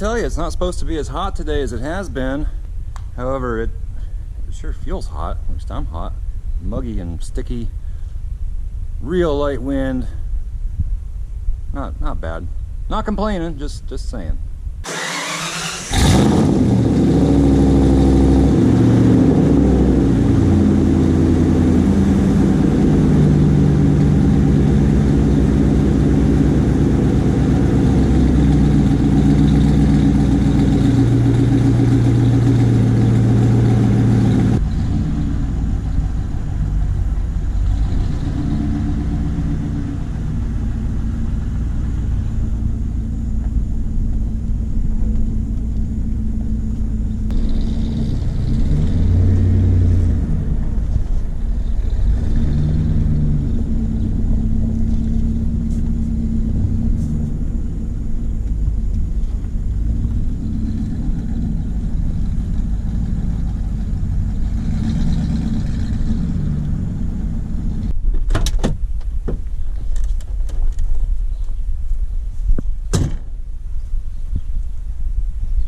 tell you, it's not supposed to be as hot today as it has been. However, it sure feels hot. At least I'm hot. Muggy and sticky. Real light wind. Not bad. Not complaining, just saying.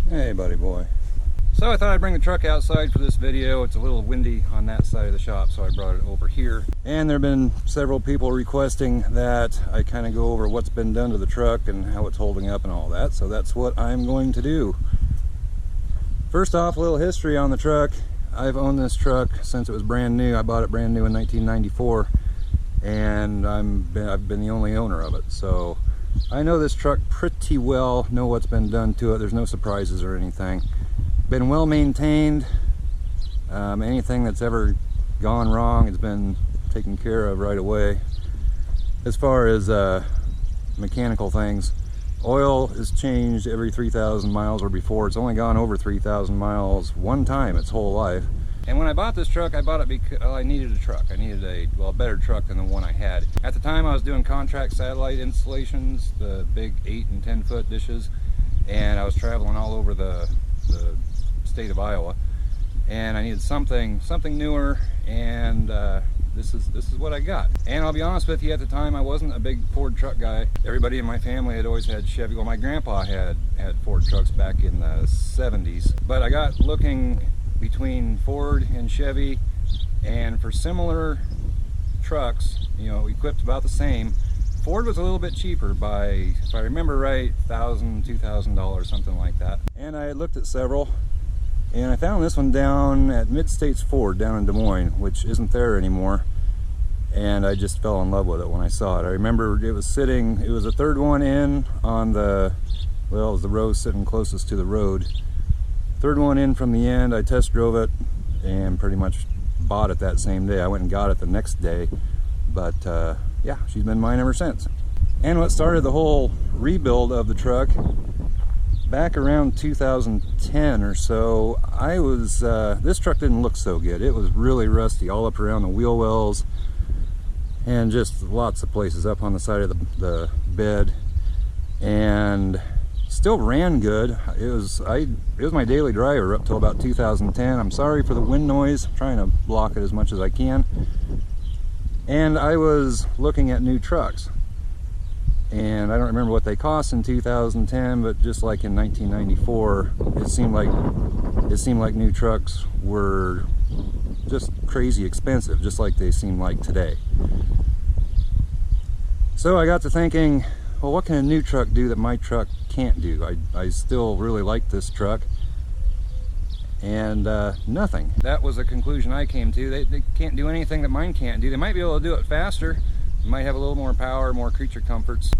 Hey buddy boy. So I thought I'd bring the truck outside for this video. It's a little windy on that side of the shop, so I brought it over here. And there have been several people requesting that I kind of go over what's been done to the truck and how it's holding up and all that. So that's what I'm going to do. First off, a little history on the truck. I've owned this truck since it was brand new. I bought it brand new in 1994, and I've been the only owner of it. So I know this truck pretty well, know what's been done to it. There's no surprises or anything. Been well maintained. Anything that's ever gone wrong has been taken care of right away. As far as mechanical things, oil is changed every 3,000 miles or before. It's only gone over 3,000 miles one time its whole life. And when I bought this truck, I bought it because I needed a truck. I needed a better truck than the one I had. At the time, I was doing contract satellite installations, the big 8 and 10 foot dishes, and I was traveling all over the state of Iowa, and I needed something newer, and this is what I got. And I'll be honest with you, at the time, I wasn't a big Ford truck guy. Everybody in my family had always had Chevy. Well, my grandpa had Ford trucks back in the 70s, but I got looking between Ford and Chevy, and for similar trucks, you know, equipped about the same, Ford was a little bit cheaper by, if I remember right, $1,000, $2,000, something like that. And I had looked at several, and I found this one down at Mid-States Ford down in Des Moines, which isn't there anymore, and I just fell in love with it when I saw it. I remember it was a third one in on the, well, it was the row sitting closest to the road. Third one in from the end. I test drove it and pretty much bought it that same day. I went and got it the next day, but yeah, she's been mine ever since. And what started the whole rebuild of the truck, back around 2010 or so, this truck didn't look so good. It was really rusty all up around the wheel wells and just lots of places up on the side of the bed, and still ran good. It was my daily driver up till about 2010. I'm sorry for the wind noise. I'm trying to block it as much as I can. And I was looking at new trucks, and I don't remember what they cost in 2010, but just like in 1994, it seemed like new trucks were just crazy expensive, just like they seem like today. So I got to thinking, well, what can a new truck do that my truck can't do? I still really like this truck, and nothing. That was a conclusion I came to. They can't do anything that mine can't do. They might be able to do it faster. They might have a little more power, more creature comforts,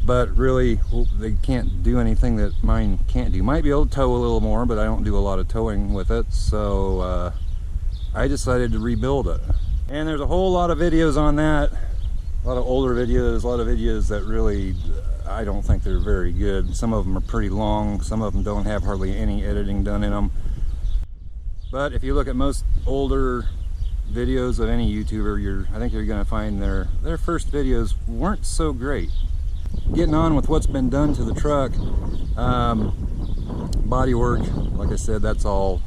but really, well, they can't do anything that mine can't do. Might be able to tow a little more, but I don't do a lot of towing with it, so I decided to rebuild it. And there's a whole lot of videos on that. A lot of older videos, a lot of videos that really, I don't think they're very good. Some of them are pretty long, some of them don't have hardly any editing done in them. But if you look at most older videos of any YouTuber, I think you're going to find their first videos weren't so great. Getting on with what's been done to the truck, body work, like I said, that's all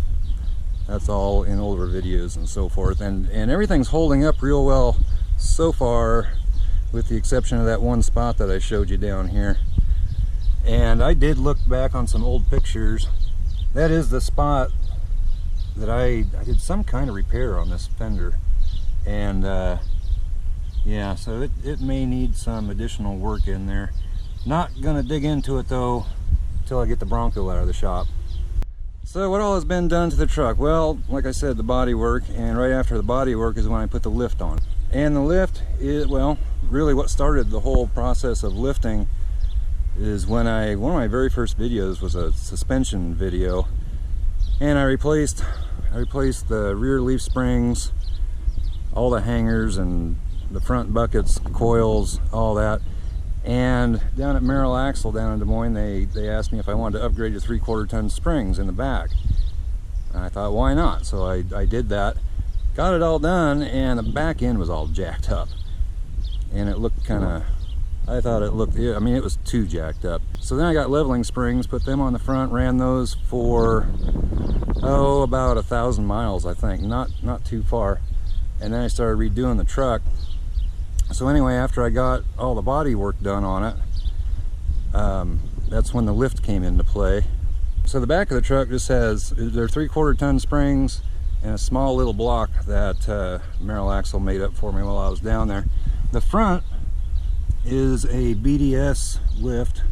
in older videos and so forth, and everything's holding up real well so far, with the exception of that one spot that I showed you down here. And I did look back on some old pictures. That is the spot that I did some kind of repair on this fender. And yeah, so it may need some additional work in there. Not gonna dig into it though until I get the Bronco out of the shop. So what all has been done to the truck? Well, like I said, the body work, and right after the body work is when I put the lift on. And the lift is, well, really what started the whole process of lifting is when one of my very first videos was a suspension video, and I replaced the rear leaf springs, all the hangers and the front buckets, coils, all that. And down at Merrill Axle down in Des Moines, they asked me if I wanted to upgrade to 3/4 ton springs in the back. And I thought, why not? So I did that, got it all done, and the back end was all jacked up. And it looked kind of, I thought it looked, I mean, it was too jacked up. So then I got leveling springs, put them on the front, ran those for, about 1,000 miles, I think, not too far. And then I started redoing the truck. So anyway, after I got all the body work done on it, that's when the lift came into play. So the back of the truck just has, they're 3/4 ton springs and a small little block that Merrill Axle made up for me while I was down there. The front is a BDS lift,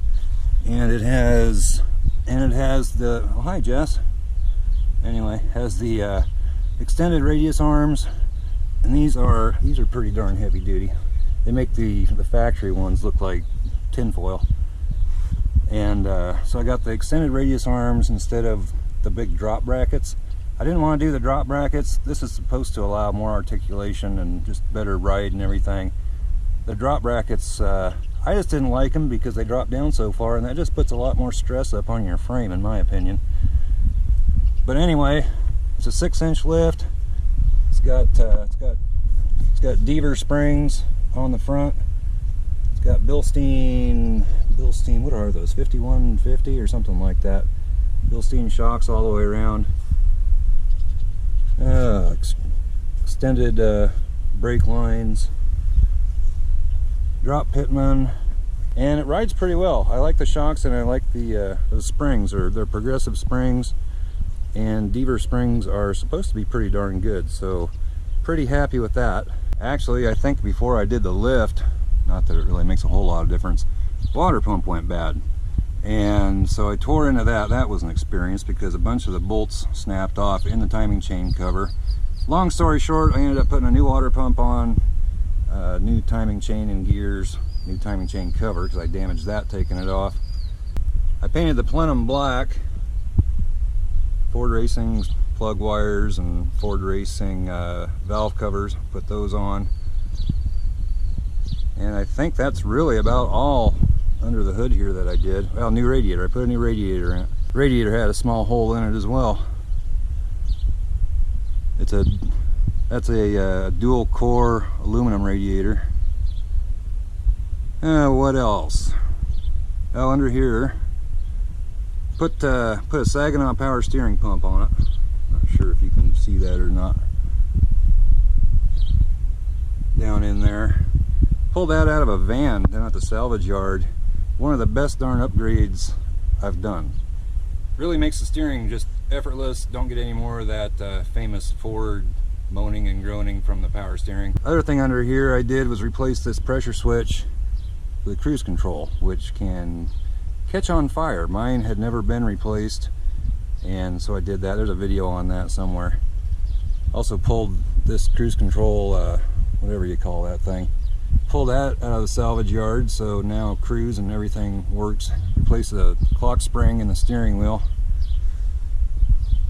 and it has the, oh hi Jess, anyway, has the extended radius arms, and these are pretty darn heavy duty. They make the factory ones look like tinfoil. And so I got the extended radius arms instead of the big drop brackets. I didn't want to do the drop brackets. This is supposed to allow more articulation and just better ride and everything. The drop brackets, I just didn't like them because they drop down so far, and that just puts a lot more stress up on your frame, in my opinion. But anyway, it's a 6-inch lift. It's got Deaver springs on the front. It's got Bilstein, what are those, 5150 or something like that. Bilstein shocks all the way around. Extended brake lines. Drop Pitman, and it rides pretty well. I like the shocks, and I like the springs. They're progressive springs, and Deaver springs are supposed to be pretty darn good, so pretty happy with that. Actually, I think before I did the lift, not that it really makes a whole lot of difference, water pump went bad, and so I tore into that. That was an experience because a bunch of the bolts snapped off in the timing chain cover. Long story short, I ended up putting a new water pump on, new timing chain and gears, new timing chain cover because I damaged that taking it off. I painted the plenum black. Ford Racing plug wires and Ford Racing valve covers, put those on. And I think that's really about all under the hood here that I did. Well, new radiator. I put a new radiator in it. Radiator had a small hole in it as well. That's a dual core aluminum radiator. What else? Oh, under here, put a Saginaw power steering pump on it. Not sure if you can see that or not. Down in there. Pulled that out of a van down at the salvage yard. One of the best darn upgrades I've done. Really makes the steering just effortless. Don't get any more of that famous Ford moaning and groaning from the power steering. Other thing under here I did was replace this pressure switch with cruise control, which can catch on fire. Mine had never been replaced, and so I did that. There's a video on that somewhere. Also pulled this cruise control, whatever you call that thing, pulled that out of the salvage yard, so now cruise and everything works. Replaced the clock spring in the steering wheel.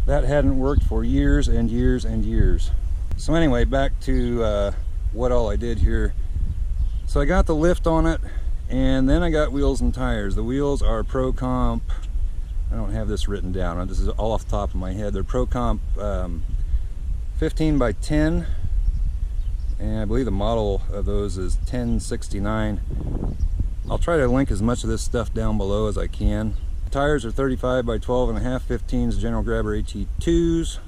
That hadn't worked for years and years and years. So anyway, back to what all I did here. So I got the lift on it, and then I got wheels and tires. The wheels are Pro Comp, I don't have this written down, this is all off the top of my head. They're Pro Comp 15 by 10, and I believe the model of those is 1069. I'll try to link as much of this stuff down below as I can. Tires are 35 by 12.5 15s General Grabber HE2s,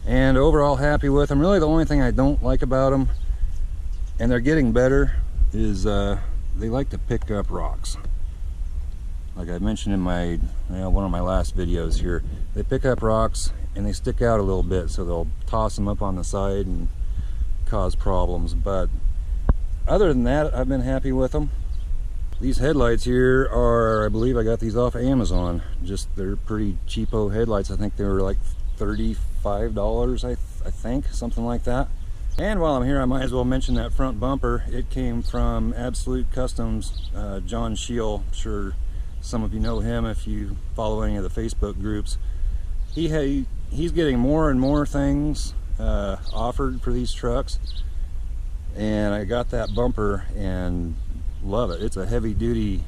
and overall happy with them. Really the only thing I don't like about them, and they're getting better, is they like to pick up rocks. like I mentioned in my one of my last videos here, they pick up rocks and they stick out a little bit, so they'll toss them up on the side and cause problems. But other than that, I've been happy with them. These headlights here are, I believe I got these off of Amazon. Just, they're pretty cheapo headlights. I think they were like $35, I think, something like that. And while I'm here, I might as well mention that front bumper. It came from Absolute Customs, John Scheel. I'm sure some of you know him if you follow any of the Facebook groups. He's getting more and more things offered for these trucks, and I got that bumper and love it. It's a heavy duty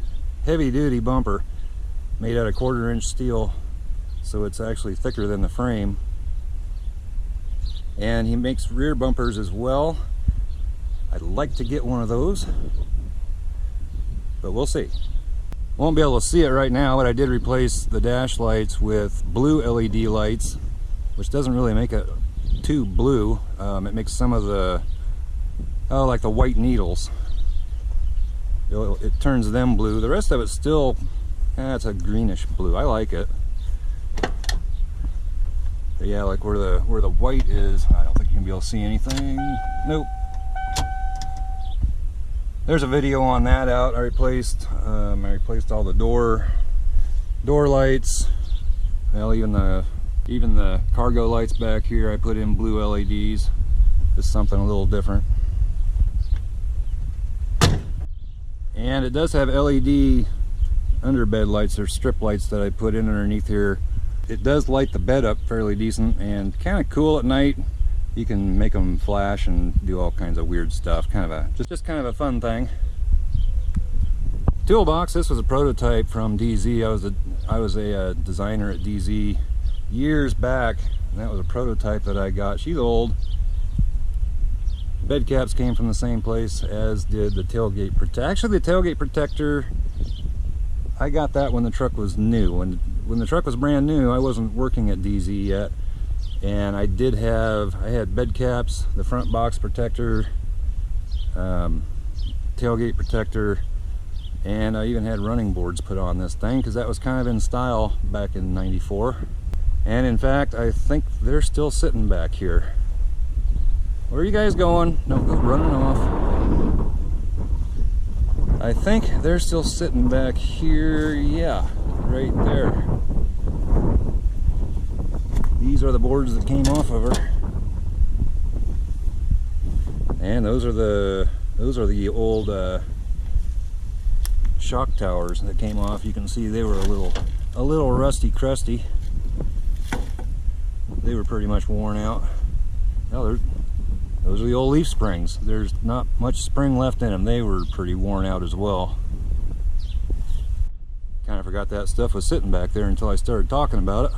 bumper made out of 1/4 inch steel, so it's actually thicker than the frame. And he makes rear bumpers as well. I'd like to get one of those, but we'll see. Won't be able to see it right now, but I did replace the dash lights with blue LED lights, which doesn't really make it too blue. It makes some of the, like the white needles, it turns them blue. The rest of it's still, it's a greenish blue. I like it. But yeah, like where the white is, I don't think you can be able to see anything. Nope. There's a video on that out. I replaced all the door lights. Well, even the cargo lights back here, I put in blue LEDs. Just something a little different. And it does have LED underbed lights or strip lights that I put in underneath here. It does light the bed up fairly decent and kind of cool at night. You can make them flash and do all kinds of weird stuff. Just kind of a fun thing. Toolbox, this was a prototype from DZ. I was a designer at DZ years back, and that was a prototype that I got. She's old. Bed caps came from the same place as did the tailgate protector. Actually, the tailgate protector, I got that when the truck was new. When the truck was brand new, I wasn't working at DZ yet. And I had bed caps, the front box protector, tailgate protector, and I even had running boards put on this thing because that was kind of in style back in '94. And in fact, I think they're still sitting back here. Where are you guys going? Don't go running off. I think they're still sitting back here. Yeah, right there. These are the boards that came off of her, and those are the old shock towers that came off. You can see they were a little rusty crusty. They were pretty much worn out. Well, those are the old leaf springs. There's not much spring left in them. They were pretty worn out as well. Kind of forgot that stuff was sitting back there until I started talking about it.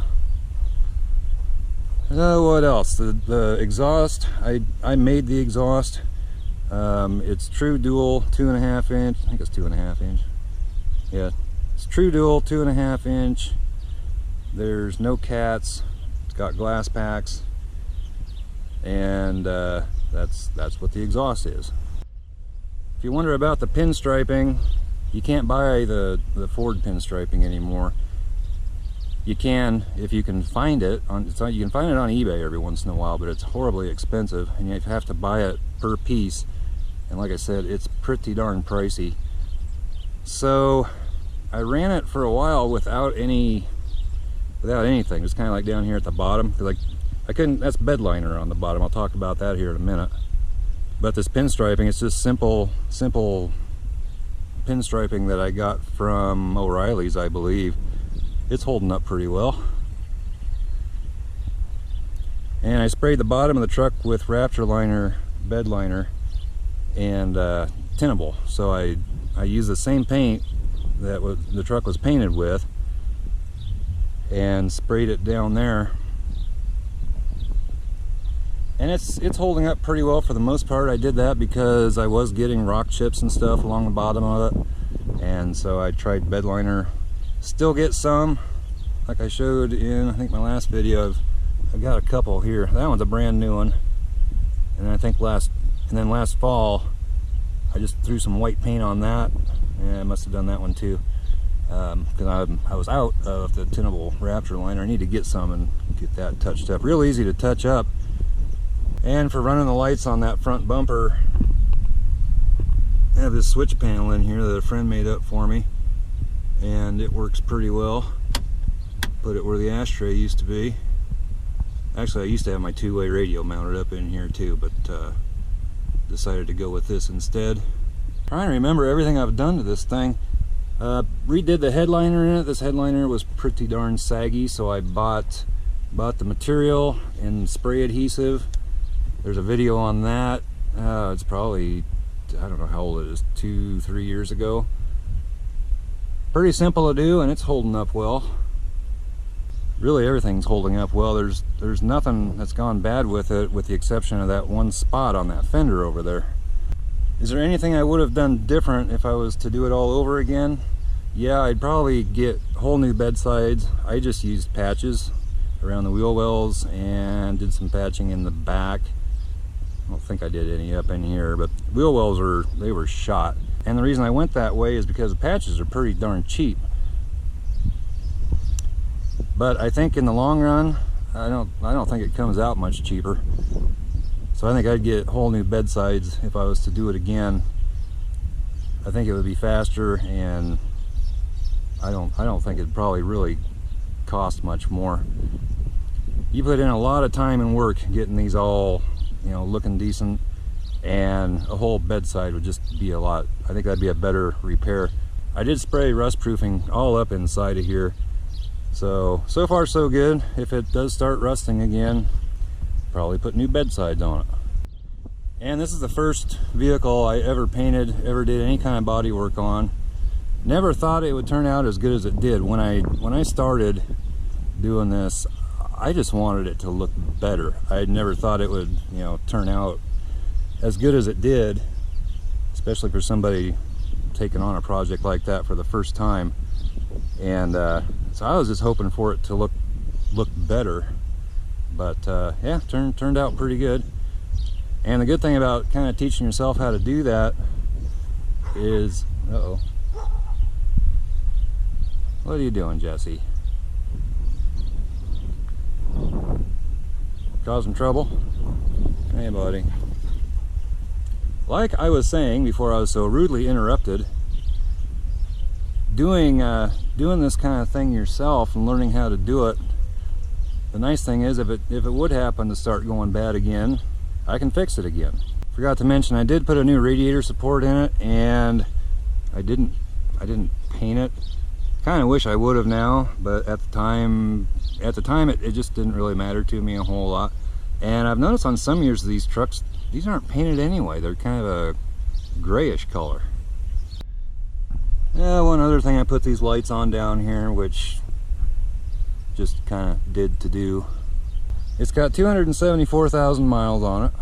What else? The exhaust, I made the exhaust. It's true dual 2.5 inch. I think it's 2.5 inch. Yeah, it's true dual 2.5 inch. There's no cats. It's got glass packs, and that's what the exhaust is. If you wonder about the pinstriping, you can't buy the Ford pinstriping anymore. You can if you can find it you can find it on eBay every once in a while, but it's horribly expensive and you have to buy it per piece, and like I said, it's pretty darn pricey. So I ran it for a while without anything, just kind of like down here at the bottom, because I couldn't, that's bed liner on the bottom. I'll talk about that here in a minute. But this pinstriping, it's just simple pinstriping that I got from O'Reilly's, I believe. It's holding up pretty well. And I sprayed the bottom of the truck with Raptor liner, bed liner, and Tintable. So I used the same paint that the truck was painted with and sprayed it down there. And it's holding up pretty well for the most part. I did that because I was getting rock chips and stuff along the bottom of it, and so I tried bed liner. Still get some, like I showed in I think my last video. I've got a couple here. That one's a brand new one, and I think last fall I just threw some white paint on that. Yeah, I must have done that one too. because I was out of the tunable Raptor liner. I need to get some and get that touched up. Real easy to touch up. And for running the lights on that front bumper, I have this switch panel in here that a friend made up for me, and it works pretty well. Put it where the ashtray used to be. Actually, I used to have my two-way radio mounted up in here too, but decided to go with this instead. Trying to remember everything I've done to this thing. Redid the headliner in it. This headliner was pretty darn saggy, so I bought the material and spray adhesive. There's a video on that. It's probably, I don't know how old it is, 2-3 years ago. Pretty simple to do, and it's holding up well. Really everything's holding up well. There's nothing that's gone bad with it, with the exception of that one spot on that fender over there. Is there anything I would have done different if I was to do it all over again? Yeah, I'd probably get whole new bed sides. I just used patches around the wheel wells and did some patching in the back. I don't think I did any up in here, but wheel wells were shot. And the reason I went that way is because the patches are pretty darn cheap. But I think in the long run, I don't think it comes out much cheaper. So I think I'd get whole new bed sides if I was to do it again. I think it would be faster, and I don't think it'd probably really cost much more. You put in a lot of time and work getting these all, you know, looking decent, and a whole bedside would just be a lot. I think that'd be a better repair. I did spray rust proofing all up inside of here, so far so good. If it does start rusting again, probably put new bedsides on it. And this is the first vehicle I ever painted, ever did any kind of body work on. Never thought it would turn out as good as it did. When I started doing this, I just wanted it to look better. I never thought it would, you know, turn out as good as it did, especially for somebody taking on a project like that for the first time. And so I was just hoping for it to look better. But yeah, turned out pretty good. And the good thing about kind of teaching yourself how to do that is, uh-oh. What are you doing, Jesse? Causing trouble? Hey, buddy. Like I was saying before I was so rudely interrupted, doing this kind of thing yourself and learning how to do it, the nice thing is if it would happen to start going bad again, I can fix it again. Forgot to mention I did put a new radiator support in it, and I didn't paint it. Kind of wish I would have now, but at the time it just didn't really matter to me a whole lot. And I've noticed on some years of these trucks, these aren't painted anyway. They're kind of a grayish color. One other thing, I put these lights on down here, which just kind of did to do. It's got 274,000 miles on it.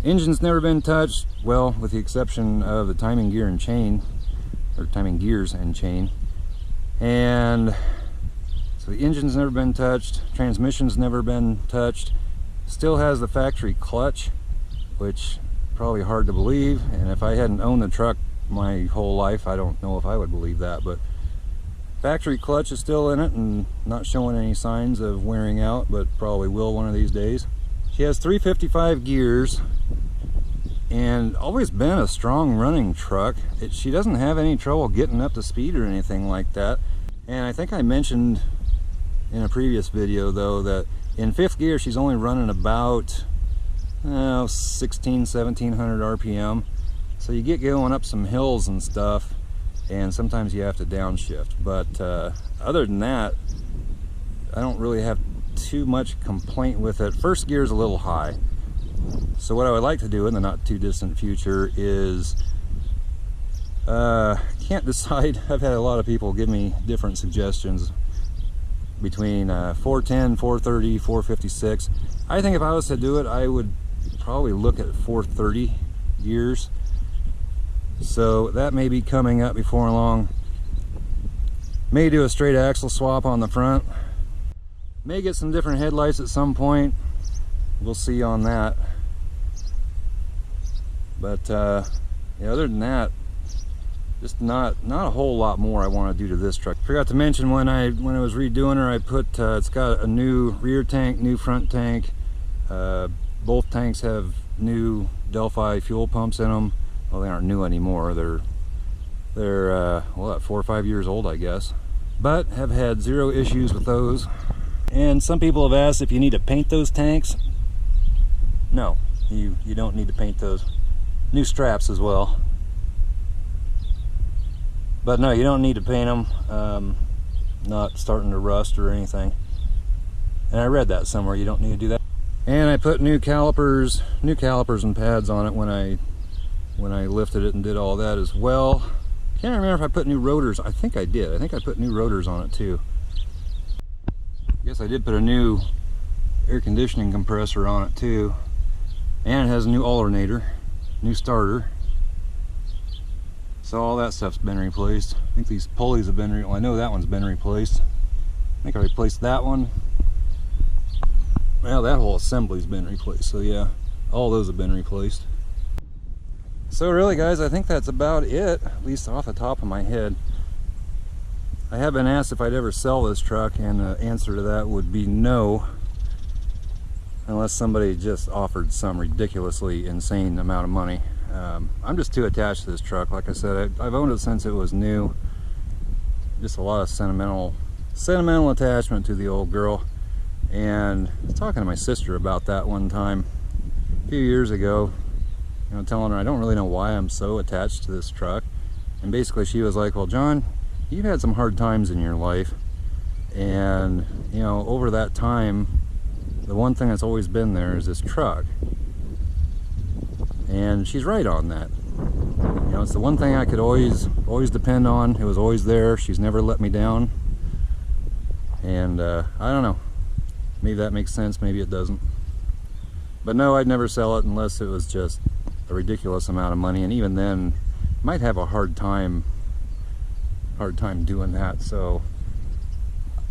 Engine's never been touched, well, with the exception of the timing gear and chain, or timing gears and chain. And so the engine's never been touched, transmission's never been touched. Still has the factory clutch, which probably hard to believe, and if I hadn't owned the truck my whole life, I don't know if I would believe that, but factory clutch is still in it and not showing any signs of wearing out, but probably will one of these days. She has 355 gears and always been a strong running truck. She doesn't have any trouble getting up to speed or anything like that. And I think I mentioned in a previous video though that in fifth gear she's only running about 1700 RPM. So you get going up some hills and stuff, and sometimes you have to downshift, but other than that, I don't really have too much complaint with it. First gear is a little high, so what I would like to do in the not too distant future is can't decide. I've had a lot of people give me different suggestions between 410, 430, 456. I think if I was to do it, I would probably look at 430 gears. So that may be coming up before long. May do a straight axle swap on the front. May get some different headlights at some point. We'll see on that. But yeah, other than that, just not a whole lot more I want to do to this truck. Forgot to mention when I was redoing her, I put it's got a new rear tank, new front tank. Both tanks have new Delphi fuel pumps in them. Well, they aren't new anymore. They're well, 4 or 5 years old, I guess, but have had zero issues with those. And some people have asked if you need to paint those tanks. No, you don't need to paint those. New straps as well. But no, you don't need to paint them. Not starting to rust or anything. And I read that somewhere, you don't need to do that. And I put new calipers and pads on it when I lifted it and did all that as well. Can't remember if I put new rotors. I think I did. I think I put new rotors on it too. I guess I did put a new air conditioning compressor on it too. And it has a new alternator, new starter. So all that stuff's been replaced. I think these pulleys have been, well, I know that one's been replaced. I think I replaced that one. Well, that whole assembly's been replaced. So yeah, all those have been replaced. So really guys, I think that's about it, at least off the top of my head. I have been asked if I'd ever sell this truck, and the answer to that would be no, unless somebody just offered some ridiculously insane amount of money. I'm just too attached to this truck. Like I said, I've owned it since it was new. Just a lot of sentimental attachment to the old girl. And I was talking to my sister about that one time a few years ago, you know, telling her I don't really know why I'm so attached to this truck. And basically she was like, well, John, you've had some hard times in your life, and you know, over that time, the one thing that's always been there is this truck. And she's right on that. You know, it's the one thing I could always depend on. It was always there. She's never let me down. And I don't know, maybe that makes sense, maybe it doesn't. But no, I'd never sell it unless it was just a ridiculous amount of money, and even then might have a hard time doing that. So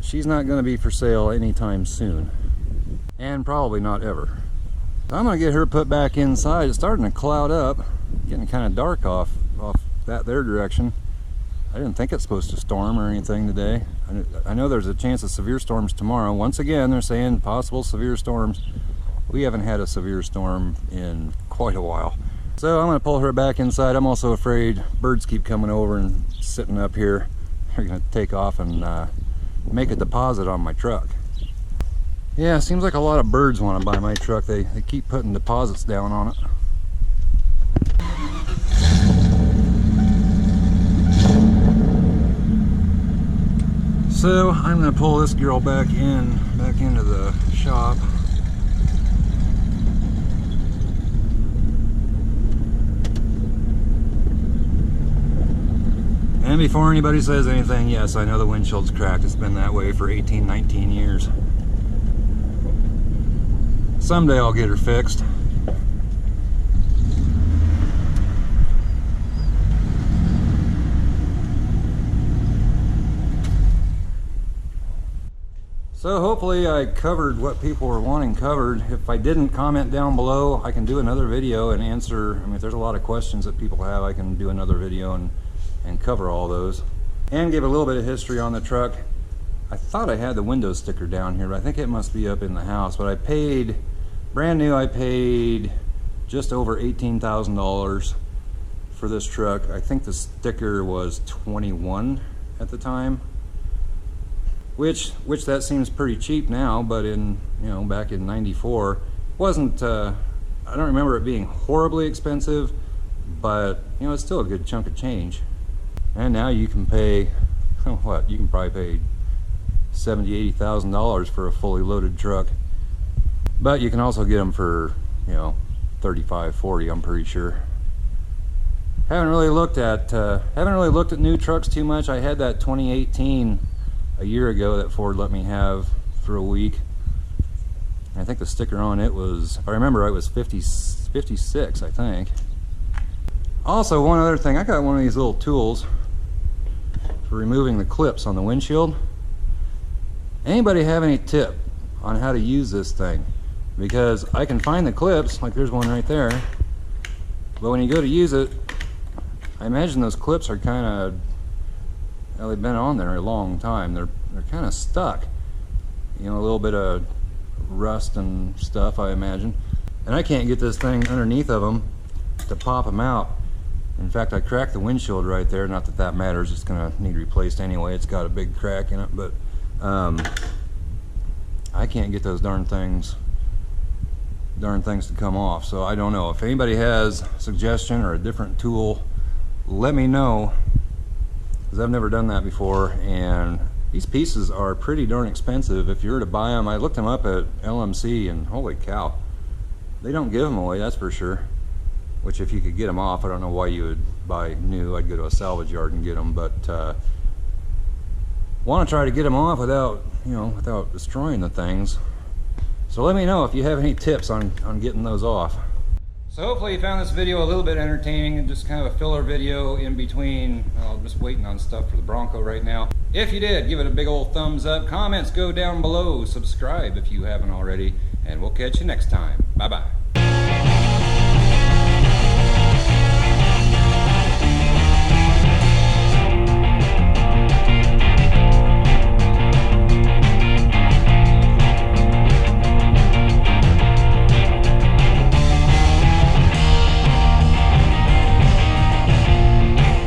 she's not going to be for sale anytime soon, and probably not ever. I'm going to get her put back inside. It's starting to cloud up, getting kind of dark off that there direction. I didn't think it's supposed to storm or anything today. I know there's a chance of severe storms tomorrow. Once again, they're saying possible severe storms. We haven't had a severe storm in quite a while. So I'm going to pull her back inside. I'm also afraid birds keep coming over and sitting up here. They're going to take off and make a deposit on my truck. Yeah, it seems like a lot of birds want to buy my truck. They keep putting deposits down on it. So I'm going to pull this girl back into the shop. And before anybody says anything, yes, I know the windshield's cracked. It's been that way for 18, 19 years. Someday I'll get her fixed. So hopefully I covered what people were wanting covered. If I didn't, comment down below. I can do another video and answer. I mean, if there's a lot of questions that people have, I can do another video and cover all those. And give a little bit of history on the truck. I thought I had the window sticker down here, but I think it must be up in the house. But I paid, brand new, I paid just over $18,000 for this truck. I think the sticker was $21 at the time. Which that seems pretty cheap now, but in, you know, back in '94, wasn't, I don't remember it being horribly expensive, but you know, it's still a good chunk of change. And now you can pay, what, you can probably pay $70,000, $80,000 for a fully loaded truck. But you can also get them for, you know, $35,000, $40,000, I'm pretty sure. Haven't really looked at new trucks too much. I had that 2018 a year ago that Ford let me have for a week. I think the sticker on it was, if I remember right, was 56, I think. Also, one other thing, I got one of these little tools for removing the clips on the windshield. Anybody have any tip on how to use this thing? Because I can find the clips, like there's one right there, but when you go to use it, I imagine those clips are kind of, well, they've been on there a long time. They're kind of stuck. You know, a little bit of rust and stuff, I imagine. And I can't get this thing underneath of them to pop them out. In fact, I cracked the windshield right there. Not that that matters. It's gonna need replaced anyway. It's got a big crack in it, but I can't get those darn things to come off. So I don't know. If anybody has a suggestion or a different tool, let me know, because I've never done that before. And these pieces are pretty darn expensive if you were to buy them. I looked them up at LMC, and holy cow, they don't give them away, that's for sure. Which, if you could get them off, I don't know why you would buy new. I'd go to a salvage yard and get them, but want to try to get them off without, you know, without destroying the things. So let me know if you have any tips on getting those off. So hopefully you found this video a little bit entertaining, and just kind of a filler video in between. Well, just waiting on stuff for the Bronco right now. If you did, give it a big old thumbs up. Comments go down below. Subscribe if you haven't already, and we'll catch you next time. Bye bye.